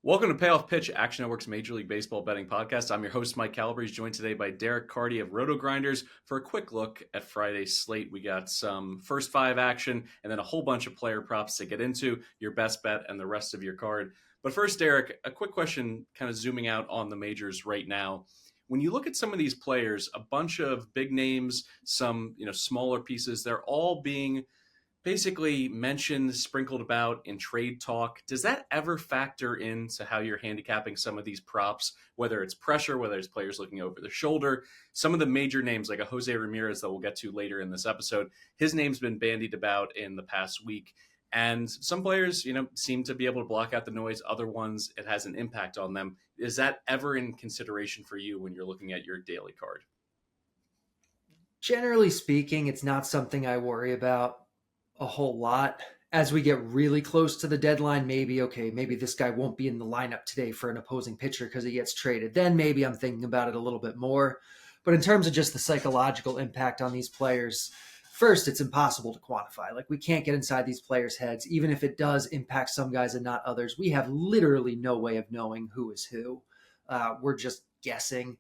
Welcome to Payoff Pitch, Action Network's Major League Baseball betting podcast. I'm your host, Mike Calabrese, joined today by Derek Carty of Roto Grinders for a quick look at Friday's slate. We got some first five action and then a whole bunch of player props to get into, your best bet, and the rest of your card. But first, Derek, a quick question kind of zooming out on the majors right now. When you look at some of these players, a bunch of big names, some smaller pieces, they're all being basically mentioned, sprinkled about in trade talk. Does that ever factor into how you're handicapping some of these props, whether it's pressure, whether it's players looking over their shoulder? Some of the major names, like a Jose Ramirez that we'll get to later in this episode, his name's been bandied about in the past week. And some players, seem to be able to block out the noise. Other ones, it has an impact on them. Is that ever in consideration for you when you're looking at your daily card? Generally speaking, it's not something I worry about a whole lot. As we get really close to the deadline, maybe this guy won't be in the lineup today for an opposing pitcher because he gets traded. Then maybe I'm thinking about it a little bit more. But in terms of just the psychological impact on these players, first, it's impossible to quantify. Like, we can't get inside these players' heads. Even if it does impact some guys and not others, we have literally no way of knowing who is who. We're just guessing.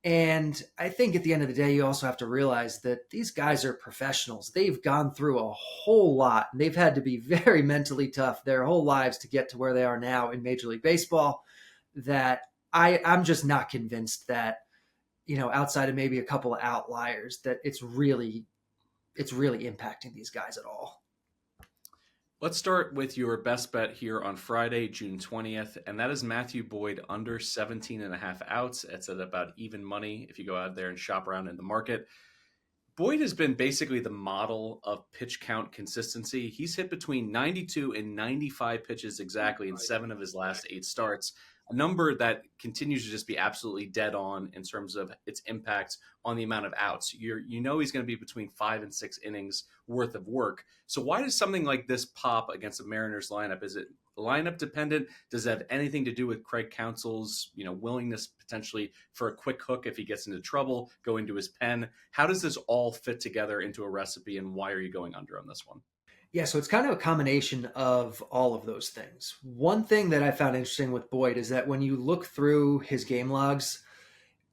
And I think at the end of the day, you also have to realize that these guys are professionals. They've gone through a whole lot, and they've had to be very mentally tough their whole lives to get to where they are now in Major League Baseball, that I'm just not convinced that, outside of maybe a couple of outliers, that it's really impacting these guys at all. Let's start with your best bet here on Friday, June 20th, and that is Matthew Boyd under 17.5 outs. It's at about even money if you go out there and shop around in the market. Boyd has been basically the model of pitch count consistency. He's hit between 92 and 95 pitches exactly in 7 of his last 8 starts, a number that continues to just be absolutely dead on in terms of its impact on the amount of outs. He's going to be between 5 and 6 innings worth of work. So why does something like this pop against the Mariners lineup? Is it lineup dependent? Does it have anything to do with Craig Counsell's, willingness potentially for a quick hook if he gets into trouble, go into his pen? How does this all fit together into a recipe, and why are you going under on this one? Yeah, so it's kind of a combination of all of those things. One thing that I found interesting with Boyd is that when you look through his game logs,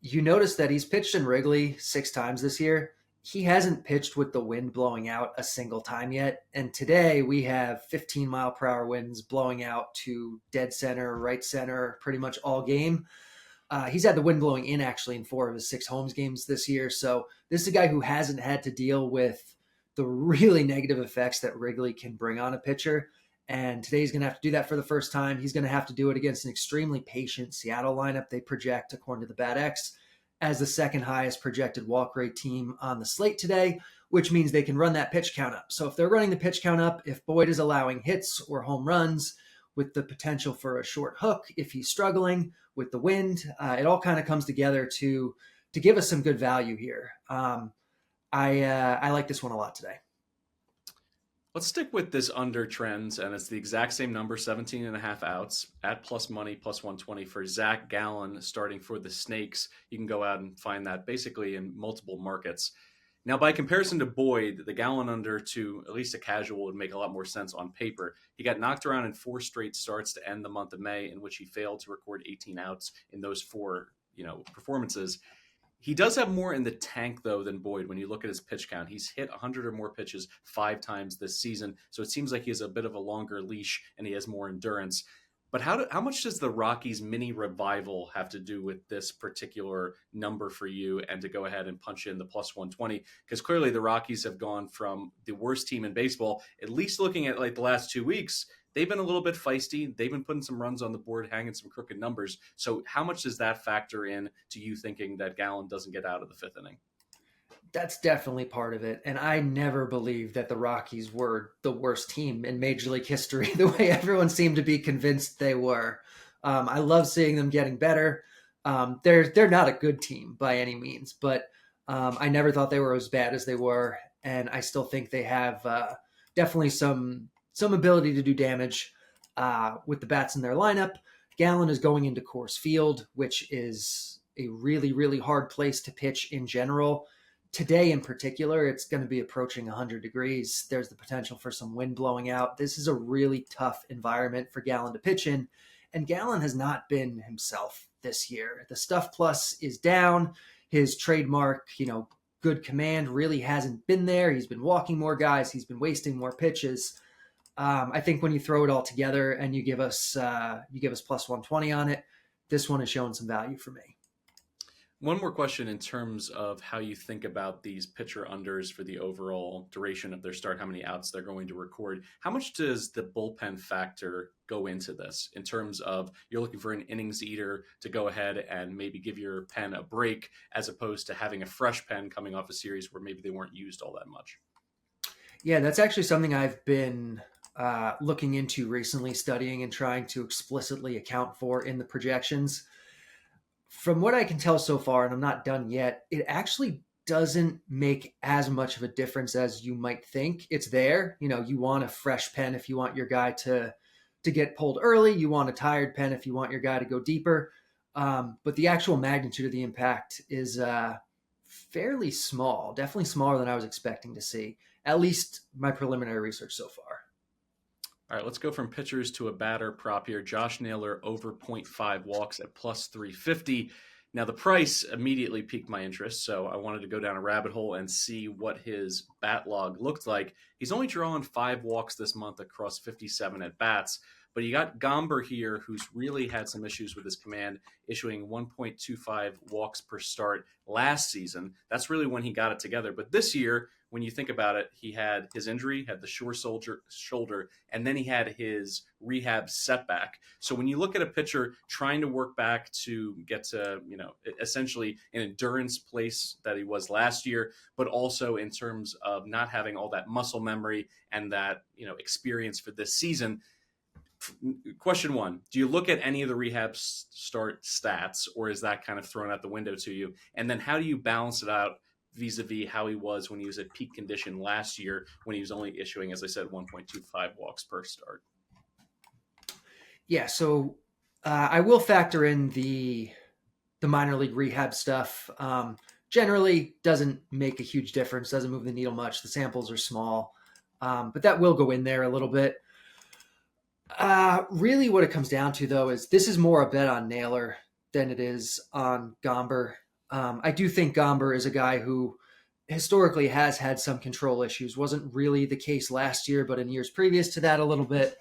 you notice that he's pitched in Wrigley 6 times this year. He hasn't pitched with the wind blowing out a single time yet. And today we have 15-mile-per-hour winds blowing out to dead center, right center, pretty much all game. He's had the wind blowing in actually in 4 of his 6 home games this year. So this is a guy who hasn't had to deal with the really negative effects that Wrigley can bring on a pitcher. And today he's going to have to do that for the first time. He's going to have to do it against an extremely patient Seattle lineup. They project, according to the BATX, as the second highest projected walk rate team on the slate today, which means they can run that pitch count up. So if they're running the pitch count up, if Boyd is allowing hits or home runs with the potential for a short hook, if he's struggling with the wind, it all kind of comes together to give us some good value here. I like this one a lot today. Let's stick with this under trends, and it's the exact same number, 17.5 outs at plus money, plus 120 for Zach Gallen starting for the Snakes. You can go out and find that basically in multiple markets. Now, by comparison to Boyd, the Gallen under to at least a casual would make a lot more sense on paper. He got knocked around in 4 straight starts to end the month of May, in which he failed to record 18 outs in those 4, performances. He does have more in the tank, though, than Boyd. When you look at his pitch count, he's hit 100 or more pitches 5 times this season. So it seems like he has a bit of a longer leash and he has more endurance. But how much does the Rockies mini revival have to do with this particular number for you and to go ahead and punch in the plus 120? Because clearly the Rockies have gone from the worst team in baseball, at least looking at like the last 2 weeks, they've been a little bit feisty. They've been putting some runs on the board, hanging some crooked numbers. So how much does that factor in to you thinking that Gallen doesn't get out of the 5th inning? That's definitely part of it. And I never believed that the Rockies were the worst team in Major League history, the way everyone seemed to be convinced they were. I love seeing them getting better. They're not a good team by any means, but I never thought they were as bad as they were. And I still think they have definitely some ability to do damage with the bats in their lineup. Gallen is going into Coors Field, which is a really, really hard place to pitch in general. Today in particular, it's going to be approaching 100 degrees. There's the potential for some wind blowing out. This is a really tough environment for Gallen to pitch in. And Gallen has not been himself this year. The stuff plus is down. His trademark, good command really hasn't been there. He's been walking more guys. He's been wasting more pitches. I think when you throw it all together and you give us plus 120 on it, this one is showing some value for me. One more question in terms of how you think about these pitcher unders for the overall duration of their start, how many outs they're going to record. How much does the bullpen factor go into this in terms of you're looking for an innings eater to go ahead and maybe give your pen a break as opposed to having a fresh pen coming off a series where maybe they weren't used all that much? Yeah, that's actually something I've been looking into recently, studying and trying to explicitly account for in the projections. From what I can tell so far, and I'm not done yet, it actually doesn't make as much of a difference as you might think. It's there. You want a fresh pen if you want your guy to get pulled early. You want a tired pen if you want your guy to go deeper. But the actual magnitude of the impact is fairly small, definitely smaller than I was expecting to see, at least my preliminary research so far. All right, let's go from pitchers to a batter prop here. Josh Naylor over 0.5 walks at plus 350. Now, the price immediately piqued my interest, so I wanted to go down a rabbit hole and see what his bat log looked like. He's only drawn 5 walks this month across 57 at-bats, but you got Gomber here, who's really had some issues with his command, issuing 1.25 walks per start last season. That's really when he got it together. But this year, when you think about it, he had his injury, had the sore shoulder, and then he had his rehab setback. So when you look at a pitcher trying to work back to get to, essentially an endurance place that he was last year, but also in terms of not having all that muscle memory and that, experience for this season. Question one, do you look at any of the rehab start stats, or is that kind of thrown out the window to you? And then how do you balance it out vis-a-vis how he was when he was at peak condition last year, when he was only issuing, as I said, 1.25 walks per start? Yeah, so I will factor in the minor league rehab stuff. Generally doesn't make a huge difference, doesn't move the needle much. The samples are small, but that will go in there a little bit. Really what it comes down to, though, is this is more a bet on Naylor than it is on Gomber. I do think Gomber is a guy who historically has had some control issues. Wasn't really the case last year, but in years previous to that a little bit.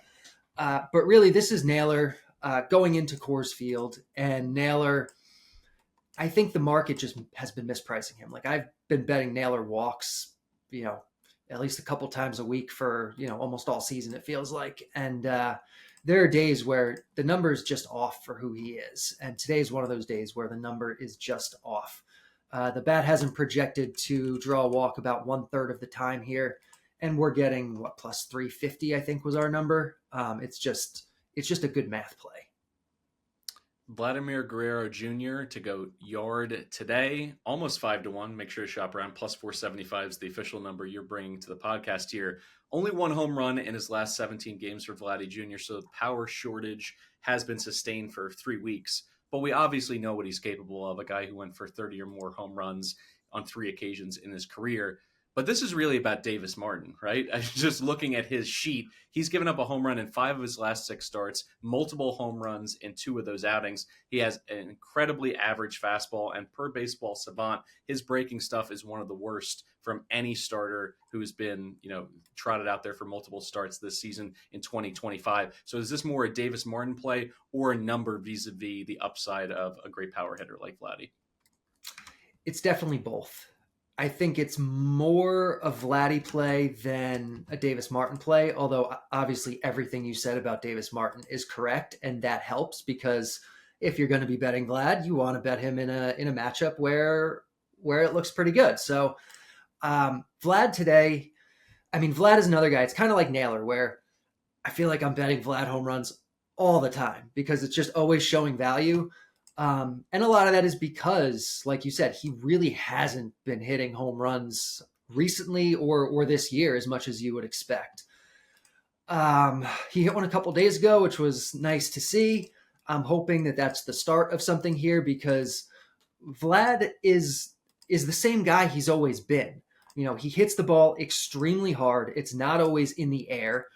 But really, this is Naylor going into Coors Field. And Naylor, I think the market just has been mispricing him. Like, I've been betting Naylor walks, at least a couple times a week for, almost all season, it feels like. And there are days where the number is just off for who he is. And today is one of those days where the number is just off. The bat hasn't projected to draw a walk about 1/3 of the time here. And we're getting plus 350, I think was our number. It's just a good math play. Vladimir Guerrero Jr. to go yard today, almost 5-1. Make sure to shop around. Plus 475 is the official number you're bringing to the podcast here. Only 1 home run in his last 17 games for Vladdy Jr., so the power shortage has been sustained for 3 weeks. But we obviously know what he's capable of, a guy who went for 30 or more home runs on 3 occasions in his career. But this is really about Davis Martin, right? Just looking at his sheet, he's given up a home run in 5 of his last 6 starts, multiple home runs in 2 of those outings. He has an incredibly average fastball, and per Baseball Savant, his breaking stuff is one of the worst from any starter who's been, trotted out there for multiple starts this season in 2025. So is this more a Davis Martin play or a number vis-a-vis the upside of a great power hitter like Vladdy? It's definitely both. I think it's more a Vladdy play than a Davis Martin play, although obviously everything you said about Davis Martin is correct, and that helps because if you're going to be betting Vlad, you want to bet him in a matchup where it looks pretty good. So Vlad today, Vlad is another guy. It's kind of like Naylor, where I feel like I'm betting Vlad home runs all the time because it's just always showing value. And a lot of that is because, like you said, he really hasn't been hitting home runs recently or this year as much as you would expect. He hit one a couple days ago, which was nice to see. I'm hoping that that's the start of something here because Vlad is the same guy he's always been. He hits the ball extremely hard. It's not always in the air,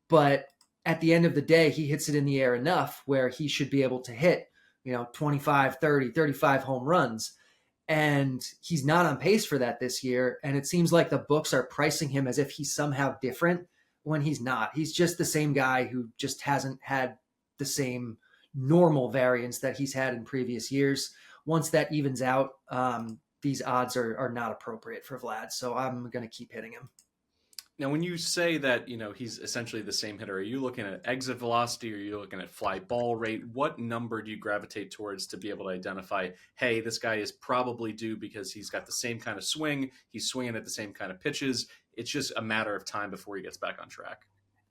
but at the end of the day, he hits it in the air enough where he should be able to hit, 25, 30, 35 home runs. And he's not on pace for that this year. And it seems like the books are pricing him as if he's somehow different when he's not. He's just the same guy who just hasn't had the same normal variance that he's had in previous years. Once that evens out, these odds are not appropriate for Vlad. So I'm going to keep hitting him. Now, when you say that, he's essentially the same hitter, are you looking at exit velocity? Or are you looking at fly ball rate? What number do you gravitate towards to be able to identify, hey, this guy is probably due because he's got the same kind of swing, he's swinging at the same kind of pitches. It's just a matter of time before he gets back on track.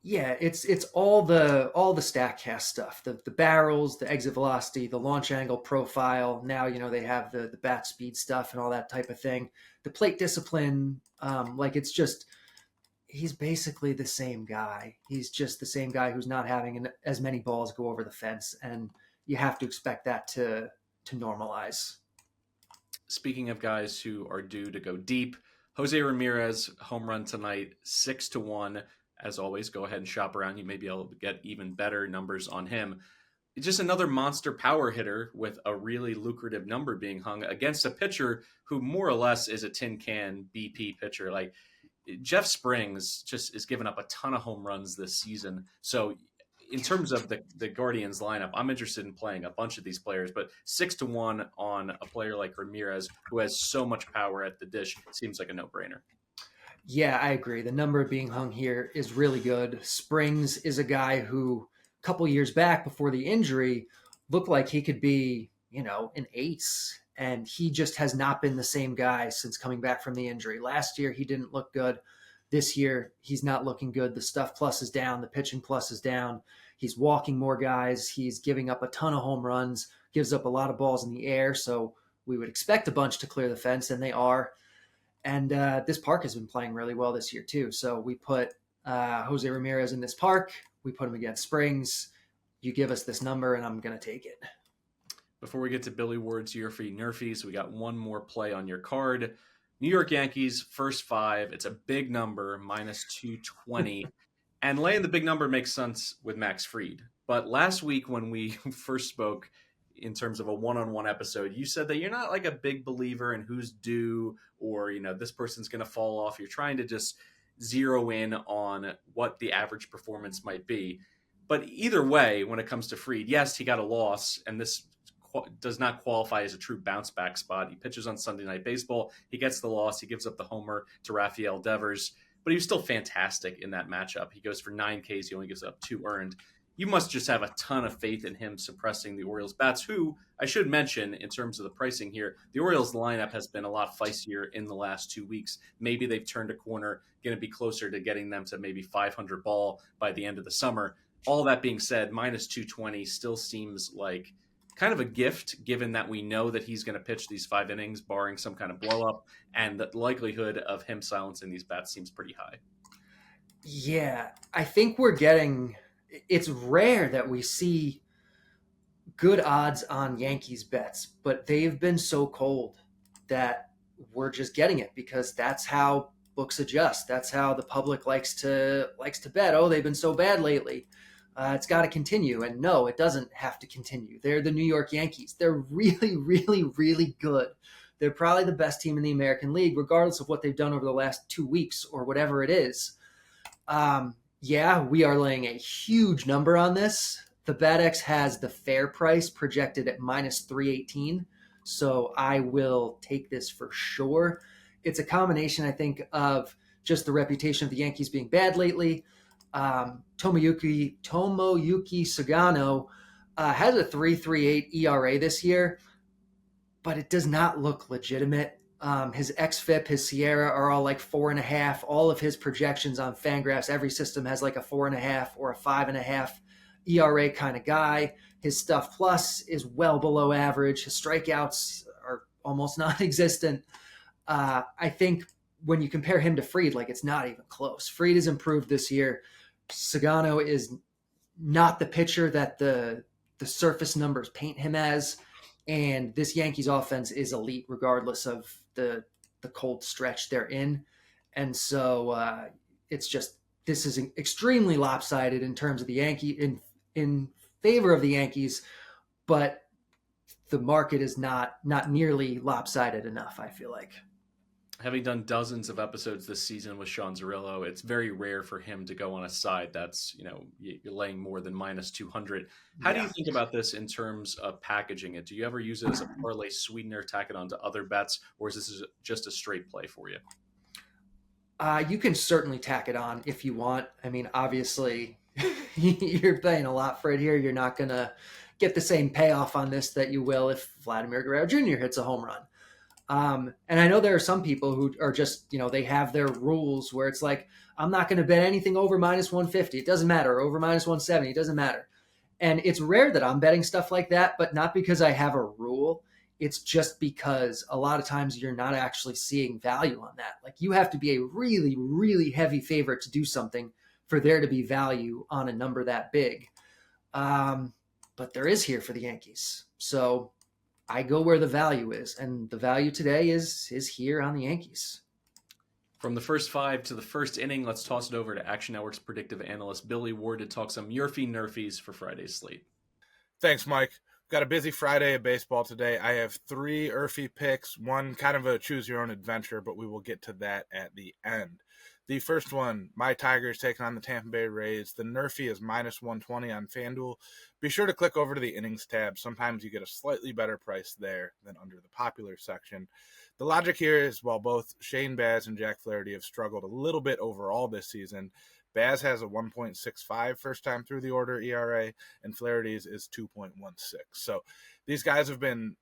Yeah, it's all the StatCast stuff, the barrels, the exit velocity, the launch angle profile. Now they have the bat speed stuff and all that type of thing. The plate discipline, it's just he's basically the same guy. He's just the same guy who's not having as many balls go over the fence, and you have to expect that to normalize. Speaking of guys who are due to go deep, Jose Ramirez home run tonight, 6-1. As always, go ahead and shop around. You may be able to get even better numbers on him. It's just another monster power hitter with a really lucrative number being hung against a pitcher who more or less is a tin can BP pitcher. Like Jeff Springs just is giving up a ton of home runs this season. So in terms of the Guardians lineup, I'm interested in playing a bunch of these players, but 6-1 on a player like Ramirez, who has so much power at the dish, seems like a no-brainer. Yeah, I agree. The number being hung here is really good. Springs is a guy who a couple years back before the injury looked like he could be, an ace. And he just has not been the same guy since coming back from the injury. Last year, he didn't look good. This year, he's not looking good. The stuff plus is down. The pitching plus is down. He's walking more guys. He's giving up a ton of home runs, gives up a lot of balls in the air. So we would expect a bunch to clear the fence, and they are. And this park has been playing really well this year, too. So we put Jose Ramirez in this park. We put him against Springs. You give us this number, and I'm going to take it. Before we get to Billy Ward's YRFI Nerfies, we got one more play on your card. New York Yankees, first 5. It's a big number, -220. And laying the big number makes sense with Max Fried. But last week when we first spoke, in terms of a one-on-one episode, you said that you're not like a big believer in who's due or, this person's going to fall off. You're trying to just zero in on what the average performance might be. But either way, when it comes to Fried, yes, he got a loss, and this does not qualify as a true bounce back spot. He pitches on Sunday Night Baseball. He gets the loss. He gives up the homer to Rafael Devers, but he was still fantastic in that matchup. He goes for 9 Ks. He only gives up 2 earned. You must just have a ton of faith in him suppressing the Orioles bats, who I should mention in terms of the pricing here, the Orioles lineup has been a lot feistier in the last 2 weeks. Maybe they've turned a corner, going to be closer to getting them to maybe 500 ball by the end of the summer. All that being said, -220 still seems like kind of a gift, given that we know that he's going to pitch these 5 innings, barring some kind of blow up, and the likelihood of him silencing these bats seems pretty high. Yeah, I think it's rare that we see good odds on Yankees bets, but they've been so cold that we're just getting it because that's how books adjust. That's how the public likes to bet. Oh, they've been so bad lately. It's got to continue. And no, it doesn't have to continue. They're the New York Yankees. They're really, really, really good. They're probably the best team in the American League, regardless of what they've done over the last 2 weeks or whatever it is. Yeah, we are laying a huge number on this. The BATX has the fair price projected at -318. So I will take this for sure. It's a combination, I think, of just the reputation of the Yankees being bad lately. Tomoyuki Sugano has a 3.38 ERA this year, but it does not look legitimate. His XFIP, his Sierra are all like 4.5. All of his projections on Fangraphs, every system has like a 4.5 or a 5.5 ERA kind of guy. His stuff plus is well below average. His strikeouts are almost non-existent. I think when you compare him to Fried, like it's not even close. Fried has improved this year. Sagano is not the pitcher that the surface numbers paint him as. And this Yankees offense is elite regardless of the cold stretch they're in. And so it's just this is extremely lopsided in terms of the in favor of the Yankees, but the market is not nearly lopsided enough, I feel like. Having done dozens of episodes this season with Sean Zerillo, it's very rare for him to go on a side that's, you're laying more than minus 200. How do you think about this in terms of packaging it? Do you ever use it as a parlay sweetener, tack it onto other bets, or is this just a straight play for you? You can certainly tack it on if you want. I mean, obviously, you're paying a lot for it here. You're not going to get the same payoff on this that you will if Vladimir Guerrero Jr. hits a home run. And I know there are some people who are just, they have their rules where it's like, I'm not going to bet anything over minus 150. It doesn't matter. Over minus 170. It doesn't matter. And it's rare that I'm betting stuff like that, but not because I have a rule. It's just because a lot of times you're not actually seeing value on that. Like, you have to be a really, really heavy favorite to do something for there to be value on a number that big. But there is here for the Yankees. So I go where the value is, and the value today is here on the Yankees. From the first five to the first inning, let's toss it over to Action Network's predictive analyst Billy Ward to talk some YRFI Nerfies for Friday's slate. Thanks, Mike. Got a busy Friday of baseball today. I have 3 YRFI picks, one kind of a choose-your-own adventure, but we will get to that at the end. The first one, my Tigers taking on the Tampa Bay Rays. The Nerfie is minus 120 on FanDuel. Be sure to click over to the innings tab. Sometimes you get a slightly better price there than under the popular section. The logic here is while both Shane Baz and Jack Flaherty have struggled a little bit overall this season, Baz has a 1.65 first time through the order ERA, and Flaherty's is 2.16. So these guys have been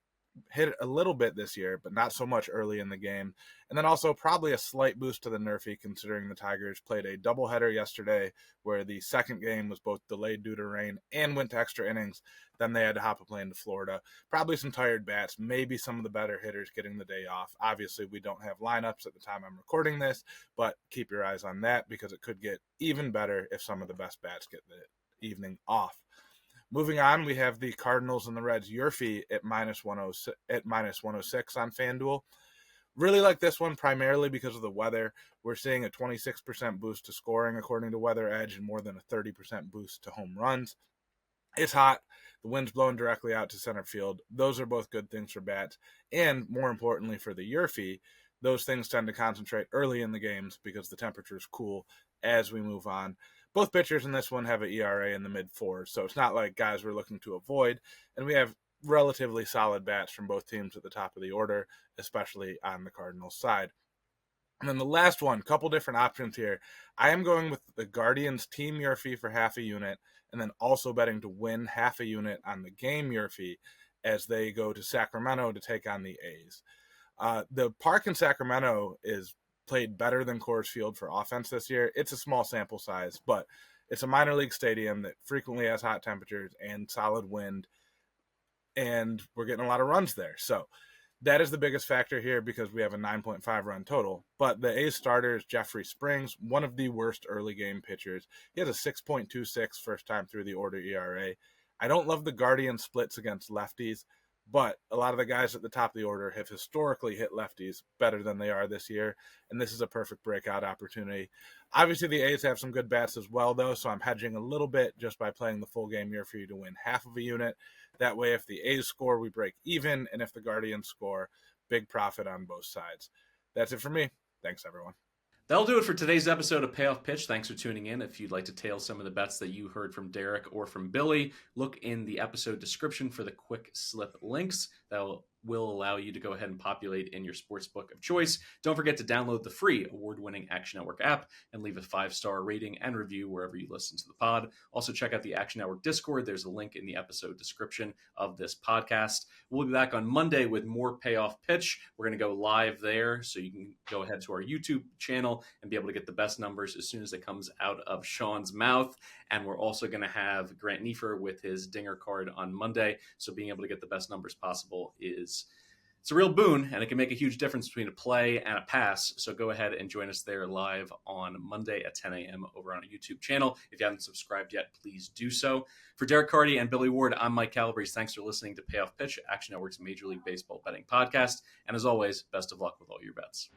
hit a little bit this year, but not so much early in the game. And then also probably a slight boost to the Nerfie, considering the Tigers played a doubleheader yesterday where the second game was both delayed due to rain and went to extra innings. Then they had to hop a plane to Florida. Probably some tired bats, maybe some of the better hitters getting the day off. Obviously, we don't have lineups at the time I'm recording this, but keep your eyes on that because it could get even better if some of the best bats get the evening off. Moving on, we have the Cardinals and the Reds YRFI at minus 106 on FanDuel. Really like this one primarily because of the weather. We're seeing a 26% boost to scoring according to Weather Edge and more than a 30% boost to home runs. It's hot. The wind's blowing directly out to center field. Those are both good things for bats. And more importantly for the YRFI, those things tend to concentrate early in the games because the temperature is cool as we move on. Both pitchers in this one have an ERA in the mid-4s, so it's not like guys we're looking to avoid. And we have relatively solid bats from both teams at the top of the order, especially on the Cardinals side. And then the last one, couple different options here. I am going with the Guardians team YRFI for half a unit, and then also betting to win half a unit on the game YRFI as they go to Sacramento to take on the A's. The park in Sacramento is played better than Coors Field for offense this year. It's a small sample size, but it's a minor league stadium that frequently has hot temperatures and solid wind, and we're getting a lot of runs there. So that is the biggest factor here because we have a 9.5 run total. But the A's starter is Jeffrey Springs, one of the worst early game pitchers. He has a 6.26 first time through the order ERA. I don't love the Guardian splits against lefties, but a lot of the guys at the top of the order have historically hit lefties better than they are this year, and this is a perfect breakout opportunity. Obviously, the A's have some good bats as well, though, so I'm hedging a little bit just by playing the full game here for you to win half of a unit. That way, if the A's score, we break even, and if the Guardians score, big profit on both sides. That's it for me. Thanks, everyone. That'll do it for today's episode of Payoff Pitch. Thanks for tuning in. If you'd like to tail some of the bets that you heard from Derek or from Billy, look in the episode description for the quick slip links that will allow you to go ahead and populate in your sportsbook of choice. Don't forget to download the free award-winning Action Network app and leave a 5-star rating and review wherever you listen to the pod. Also, check out the Action Network Discord. There's a link in the episode description of this podcast. We'll be back on Monday with more Payoff Pitch. We're going to go live there, so you can go ahead to our YouTube channel and be able to get the best numbers as soon as it comes out of Sean's mouth. And we're also going to have Grant Neefer with his dinger card on Monday. So being able to get the best numbers possible it's a real boon, and it can make a huge difference between a play and a pass. So go ahead and join us there live on Monday at 10 a.m. over on our YouTube channel. If you haven't subscribed yet, please do so. For Derek Carty and Billy Ward, I'm Mike Calabrese. Thanks for listening to Payoff Pitch, Action Network's Major League Baseball betting podcast. And as always, best of luck with all your bets.